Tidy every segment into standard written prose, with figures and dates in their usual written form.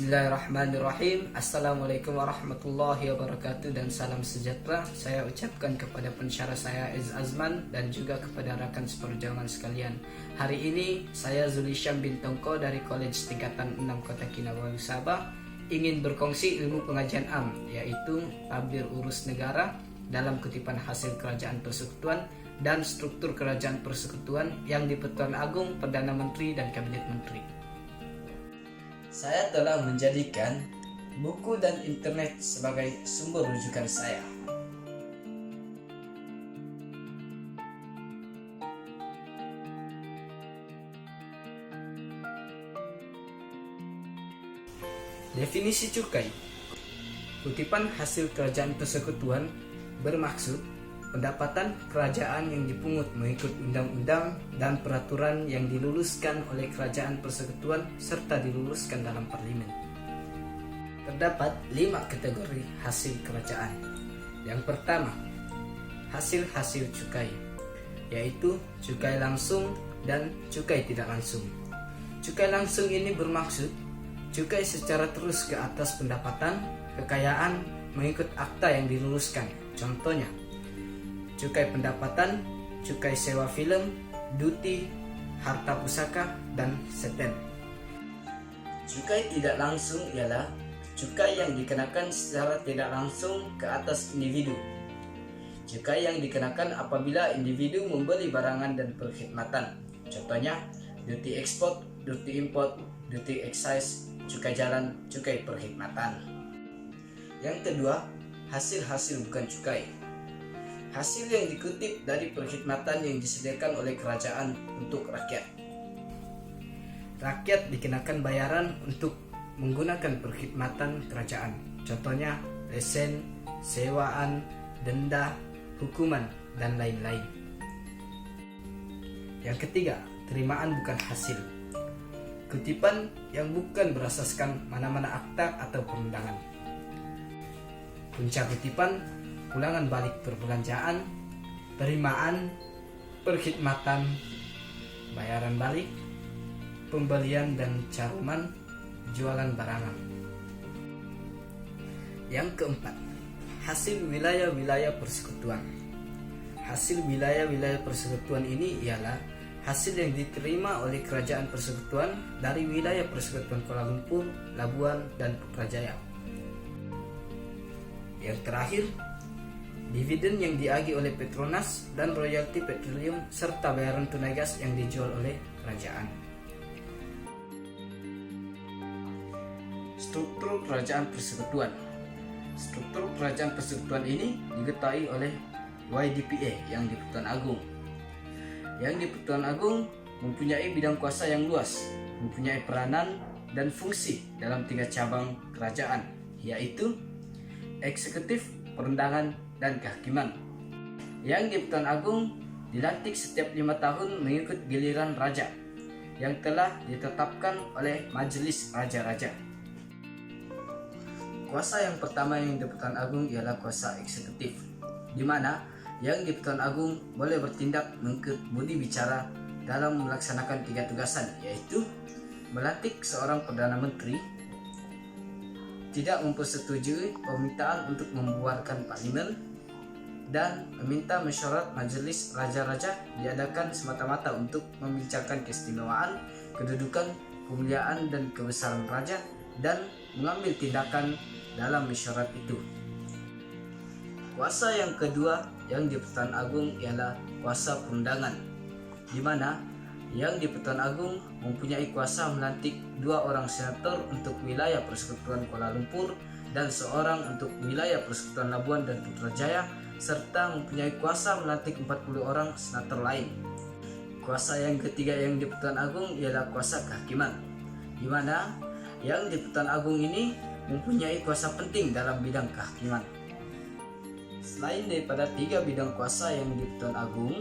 Bismillahirrahmanirrahim. Assalamualaikum warahmatullahi wabarakatuh dan salam sejahtera. Saya ucapkan kepada pensyarah saya Azman dan juga kepada rakan seperjuangan sekalian. Hari ini saya Zulisham bin Tongko dari College Tingkatan 6 Kota Kinabalu Sabah ingin berkongsi ilmu pengajian am, yaitu tabir urus negara dalam kutipan hasil kerajaan persekutuan dan struktur kerajaan persekutuan yang di-Pertuan Agung, Perdana Menteri dan Kabinet Menteri. Saya telah menjadikan buku dan internet sebagai sumber rujukan saya. Definisi cukai. Kutipan hasil kerajaan persekutuan bermaksud pendapatan kerajaan yang dipungut mengikut undang-undang dan peraturan yang diluluskan oleh kerajaan persekutuan serta diluluskan dalam parlimen. Terdapat 5 kategori hasil kerajaan. Yang pertama, hasil-hasil cukai, yaitu cukai langsung dan cukai tidak langsung. Cukai langsung ini bermaksud cukai secara terus ke atas pendapatan, kekayaan mengikut akta yang diluluskan. Contohnya, cukai pendapatan, cukai sewa film, duty, harta pusaka, dan seten. Cukai tidak langsung ialah cukai yang dikenakan secara tidak langsung ke atas individu. Cukai yang dikenakan apabila individu membeli barangan dan perkhidmatan. Contohnya, duty ekspor, duty import, duty excise, cukai jalan, cukai perkhidmatan. Yang kedua, hasil-hasil bukan cukai. Hasil yang dikutip dari perkhidmatan yang disediakan oleh kerajaan untuk rakyat. Rakyat dikenakan bayaran untuk menggunakan perkhidmatan kerajaan. Contohnya lesen, sewaan, denda, hukuman, dan lain-lain. Yang ketiga, terimaan bukan hasil. Kutipan yang bukan berasaskan mana-mana akta atau perundangan. Punca kutipan: pulangan balik perbelanjaan, terimaan, perkhidmatan, bayaran balik, pembelian dan caruman, jualan barangan. Yang keempat, hasil wilayah-wilayah persekutuan. Hasil wilayah-wilayah persekutuan ini ialah hasil yang diterima oleh kerajaan persekutuan dari wilayah persekutuan Kuala Lumpur, Labuan, dan Putrajaya. Yang terakhir, dividen yang diagih oleh Petronas dan royalti petroleum serta bayaran tunai gas yang dijual oleh kerajaan. Struktur kerajaan persekutuan. Struktur kerajaan persekutuan ini diketahui oleh YDPA yang di-Pertuan Agung. Yang di-Pertuan Agung mempunyai bidang kuasa yang luas, mempunyai peranan dan fungsi dalam 3 cabang kerajaan, yaitu eksekutif, perundangan, dan kehakiman. Yang di-Pertuan Agung dilantik setiap 5 tahun mengikut giliran raja yang telah ditetapkan oleh Majelis Raja-Raja. Kuasa yang pertama yang di-Pertuan Agung ialah kuasa eksekutif, di mana yang di-Pertuan Agung boleh bertindak mengikut budi bicara dalam melaksanakan 3 tugasan, yaitu melantik seorang Perdana Menteri, tidak mempersetujui permintaan untuk membubarkan parlimen, dan meminta mesyuarat Majelis Raja-Raja diadakan semata-mata untuk membincangkan keistimewaan, kedudukan, kemuliaan, dan kebesaran raja, dan mengambil tindakan dalam mesyuarat itu. Kuasa yang kedua yang di-Pertuan Agung ialah kuasa perundangan, di mana yang di-Pertuan Agung mempunyai kuasa melantik 2 orang senator untuk wilayah persekutuan Kuala Lumpur dan seorang untuk wilayah persekutuan Labuan dan Putrajaya, serta mempunyai kuasa melantik 40 orang senator lain. Kuasa yang ketiga yang di-Pertuan Agung ialah kuasa kehakiman, di mana yang di-Pertuan Agung ini mempunyai kuasa penting dalam bidang kehakiman. Selain daripada 3 bidang kuasa yang di-Pertuan Agung,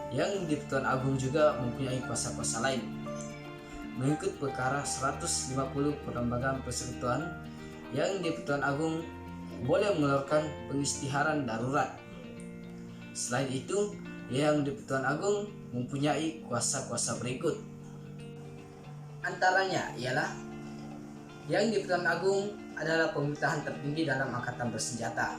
yang di-Pertuan Agung juga mempunyai kuasa-kuasa lain. Mengikut perkara 150 perlembagaan persekutuan, yang di-Pertuan Agung boleh mengeluarkan pengisytiharan darurat. Selain itu, yang di-Pertuan Agung mempunyai kuasa-kuasa berikut. Antaranya ialah Yang di Pertuan Agung adalah pemerintahan tertinggi dalam angkatan bersenjata.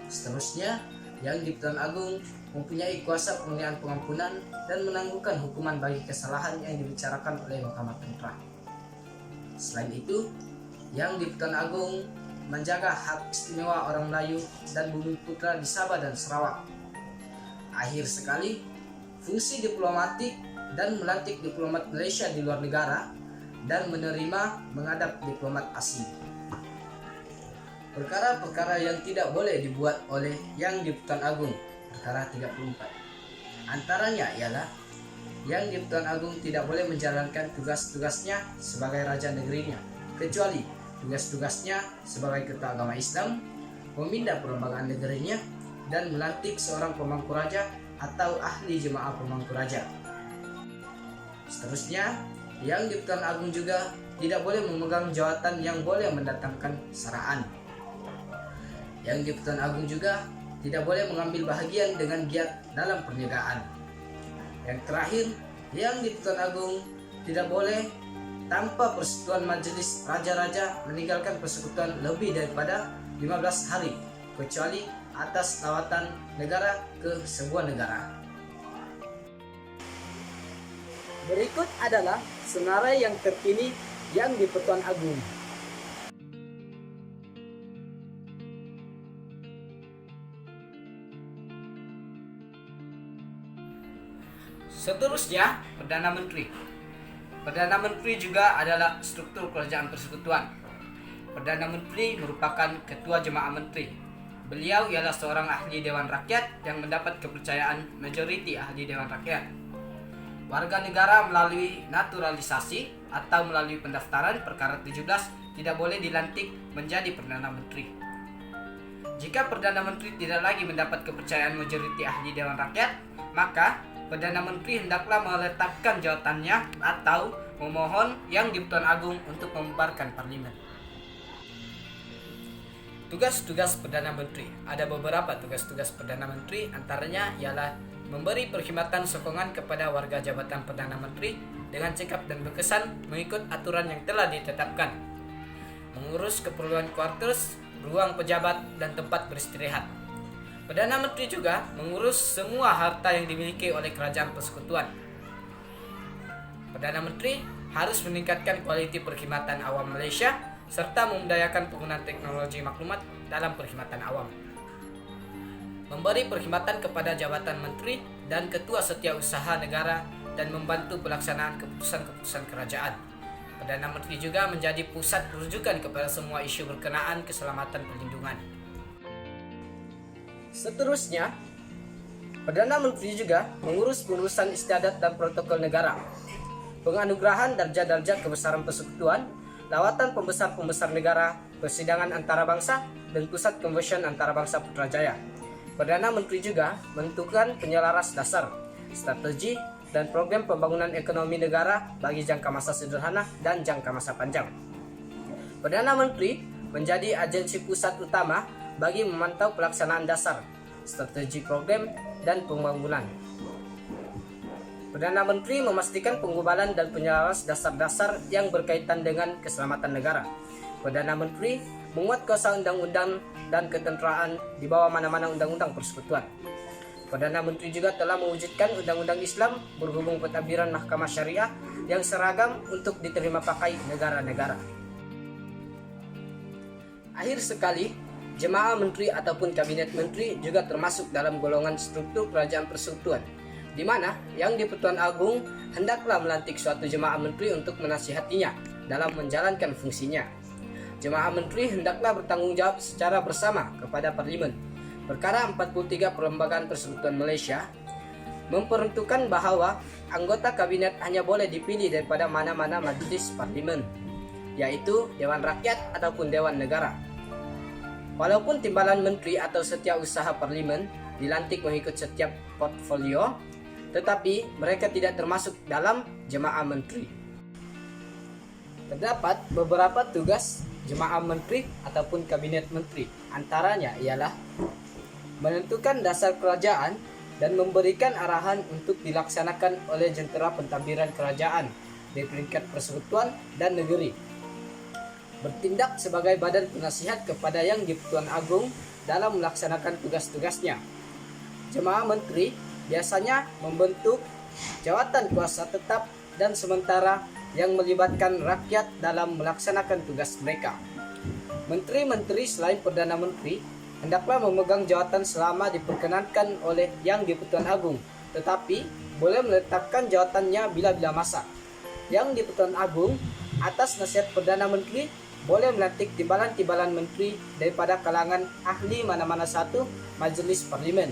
Seterusnya, yang di Pertuan Agung mempunyai kuasa pemilihan pengampunan dan menangguhkan hukuman bagi kesalahan yang dibicarakan oleh Mahkamah Tentra. Selain itu, yang di Pertuan Agung menjaga hak istimewa orang Melayu dan bumi putra di Sabah dan Sarawak. Akhir sekali, fungsi diplomatik dan melantik diplomat Malaysia di luar negara dan menerima menghadap diplomat asing. Perkara-perkara yang tidak boleh dibuat oleh yang di Pertuan Agung, perkara 34. Antaranya ialah yang di Pertuan Agung tidak boleh menjalankan tugas-tugasnya sebagai raja negerinya, kecuali tugas-tugasnya sebagai ketua agama Islam, memindah perlembagaan negerinya, dan melantik seorang pemangku raja atau ahli jemaah pemangku raja. Seterusnya, yang di Pertuan Agung juga tidak boleh memegang jawatan yang boleh mendatangkan saraan. Yang di Pertuan Agung juga tidak boleh mengambil bahagian dengan giat dalam perniagaan. Yang terakhir, yang di Pertuan Agung tidak boleh tanpa persetujuan majelis raja-raja meninggalkan persekutuan lebih daripada 15 hari, kecuali atas lawatan negara ke sebuah negara. Berikut adalah senarai yang terkini yang di Pertuan Agung. Seterusnya, Perdana Menteri. Perdana Menteri juga adalah struktur kerajaan persekutuan. Perdana Menteri merupakan ketua Jemaah Menteri. Beliau ialah seorang ahli Dewan Rakyat yang mendapat kepercayaan majoriti ahli Dewan Rakyat. Warga negara melalui naturalisasi atau melalui pendaftaran perkara 17 tidak boleh dilantik menjadi Perdana Menteri. Jika Perdana Menteri tidak lagi mendapat kepercayaan majoriti ahli Dewan Rakyat, maka Perdana Menteri hendaklah meletakkan jawatannya atau memohon yang di Pertuan Agung untuk membubarkan parlimen. Tugas-tugas Perdana Menteri. Ada beberapa tugas-tugas Perdana Menteri, antaranya ialah memberi perkhidmatan sokongan kepada warga jabatan Perdana Menteri dengan cekap dan berkesan mengikut aturan yang telah ditetapkan, mengurus keperluan quarters, ruang pejabat, dan tempat beristirahat. Perdana Menteri juga mengurus semua harta yang dimiliki oleh kerajaan persekutuan. Perdana Menteri harus meningkatkan kualiti perkhidmatan awam Malaysia serta memudayakan penggunaan teknologi maklumat dalam perkhidmatan awam. Memberi perkhidmatan kepada jabatan menteri dan ketua setiausaha negara dan membantu pelaksanaan keputusan-keputusan kerajaan. Perdana Menteri juga menjadi pusat rujukan kepada semua isu berkenaan keselamatan perlindungan. Seterusnya, Perdana Menteri juga mengurus pengurusan istiadat dan protokol negara, penganugerahan darjah-darjah kebesaran persekutuan, lawatan pembesar-pembesar negara, persidangan antarabangsa, dan pusat convention antarabangsa Putrajaya. Perdana Menteri juga menentukan penyelaras dasar, strategi, dan program pembangunan ekonomi negara bagi jangka masa sederhana dan jangka masa panjang. Perdana Menteri menjadi agensi pusat utama bagi memantau pelaksanaan dasar, strategi program, dan pembangunan. Perdana Menteri memastikan penggubalan dan penyelaras dasar-dasar yang berkaitan dengan keselamatan negara. Perdana Menteri menguatkuasa undang-undang dan ketenteraan di bawah mana-mana undang-undang persekutuan. Perdana Menteri juga telah mewujudkan undang-undang Islam berhubung pentadbiran Mahkamah Syariah yang seragam untuk diterima pakai negara-negara. Akhir sekali, jemaah menteri ataupun kabinet menteri juga termasuk dalam golongan struktur kerajaan persekutuan, di mana yang di Pertuan Agung hendaklah melantik suatu jemaah menteri untuk menasihatinya dalam menjalankan fungsinya. Jemaah menteri hendaklah bertanggung jawab secara bersama kepada parlimen. Perkara 43 Perlembagaan Persekutuan Malaysia memperuntukkan bahawa anggota kabinet hanya boleh dipilih daripada mana-mana majlis parlimen, yaitu Dewan Rakyat ataupun Dewan Negara. Walaupun timbalan menteri atau setiausaha parlimen dilantik mengikut setiap portfolio, tetapi mereka tidak termasuk dalam jemaah menteri. Terdapat beberapa tugas jemaah menteri ataupun kabinet menteri, antaranya ialah menentukan dasar kerajaan dan memberikan arahan untuk dilaksanakan oleh jentera pentadbiran kerajaan di peringkat persekutuan dan negeri, bertindak sebagai badan penasihat kepada Yang di-Pertuan Agung dalam melaksanakan tugas-tugasnya. Jemaah menteri biasanya membentuk jawatan kuasa tetap dan sementara yang melibatkan rakyat dalam melaksanakan tugas mereka. Menteri-menteri selain Perdana Menteri hendaklah memegang jawatan selama diperkenankan oleh Yang di-Pertuan Agung, tetapi boleh meletakkan jawatannya bila-bila masa. Yang di-Pertuan Agung atas nasihat Perdana Menteri boleh melantik timbalan-timbalan menteri daripada kalangan ahli mana-mana satu Majelis Parlimen.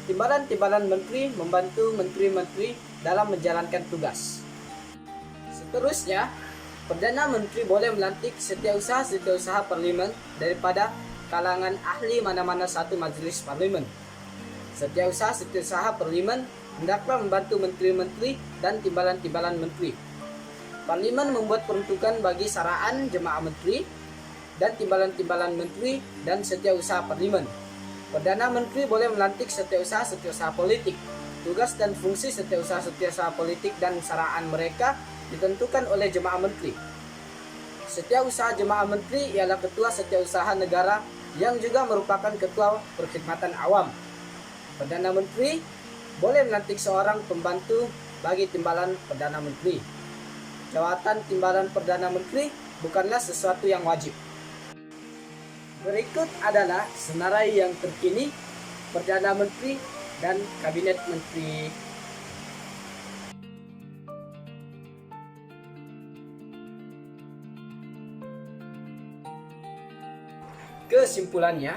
Timbalan-timbalan menteri membantu menteri-menteri dalam menjalankan tugas. Seterusnya, Perdana Menteri boleh melantik setiausaha-setiausaha parlimen daripada kalangan ahli mana-mana satu Majelis Parlimen. Setiausaha-setiausaha parlimen hendaklah membantu menteri-menteri dan timbalan-timbalan menteri. Parlimen membuat peruntukan bagi saraan jemaah menteri dan timbalan-timbalan menteri dan setiausaha parlimen. Perdana Menteri boleh melantik setiausaha-setiausaha politik. Tugas dan fungsi setiausaha-setiausaha politik dan saraan mereka ditentukan oleh jemaah menteri. Setiausaha jemaah menteri ialah ketua setiausaha negara yang juga merupakan ketua perkhidmatan awam. Perdana Menteri boleh melantik seorang pembantu bagi timbalan Perdana Menteri. Jawatan timbalan Perdana Menteri bukanlah sesuatu yang wajib. Berikut adalah senarai yang terkini Perdana Menteri dan Kabinet Menteri. Kesimpulannya,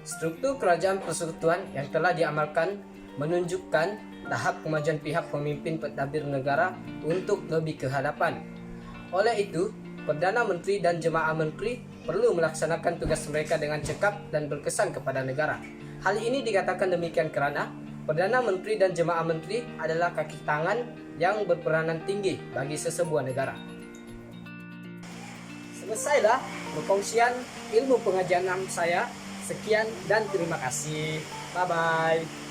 struktur kerajaan persekutuan yang telah diamalkan menunjukkan tahap kemajuan pihak pemimpin pentadbir negara untuk lebih ke hadapan. Oleh itu, Perdana Menteri dan Jemaah Menteri perlu melaksanakan tugas mereka dengan cekap dan berkesan kepada negara. Hal ini dikatakan demikian kerana Perdana Menteri dan Jemaah Menteri adalah kaki tangan yang berperanan tinggi bagi sesebuah negara. Selesailah perkongsian ilmu pengajian saya. Sekian dan terima kasih. Bye-bye.